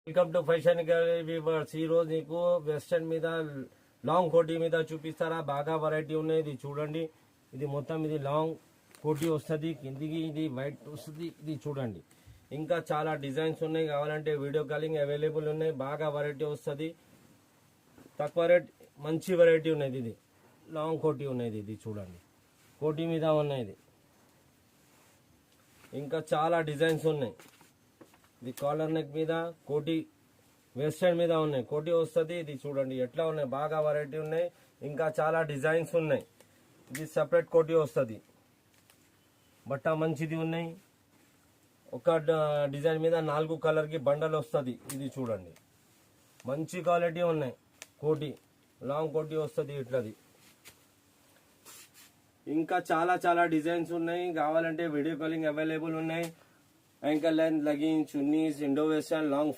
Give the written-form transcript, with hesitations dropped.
Welcome to fashion weavers. ఈ రోజు నీకు వెస్టర్న్ మీద లాంగ్ కోటీ మీద చూపిస్తారా. బాగా వెరైటీ ఉన్నాయి. ఇది చూడండి, ఇది మొత్తం ఇది లాంగ్ కోటీ వస్తుంది, కిందికి ఇది వైట్ వస్తుంది. ఇది చూడండి, ఇంకా చాలా డిజైన్స్ ఉన్నాయి. కావాలంటే వీడియో కాలింగ్ అవైలబుల్ ఉన్నాయి. బాగా వెరైటీ వస్తుంది, తక్కువ రేట్, మంచి వెరైటీ ఉన్నది. ఇది లాంగ్ కోటీ ఉన్నది. ఇది చూడండి, కోటీ మీద ఉన్నది. ఇంకా చాలా డిజైన్స్ ఉన్నాయి. ఇది కాలర్ నెక్ మీద కోటీ, వెస్టర్న్ మీద ఉన్నాయి. కోటీ వస్తుంది. ఇది చూడండి ఎట్లా ఉన్నాయి, బాగా వెరైటీ ఉన్నాయి. ఇంకా చాలా డిజైన్స్ ఉన్నాయి. ఇది సెపరేట్ కోటీ వస్తుంది. బట్ట మంచిది ఉన్నాయి. ఒక డిజైన్ మీద 4 కలర్కి బండల్ వస్తుంది. ఇది చూడండి, మంచి క్వాలిటీ ఉన్నాయి. కోటీ లాంగ్ కోటీ వస్తుంది ఇట్లది. ఇంకా చాలా చాలా డిజైన్స్ ఉన్నాయి. కావాలంటే వీడియో కాలింగ్ అవైలబుల్ ఉన్నాయి. Ankle length, leggings, chunnis, Indo western, long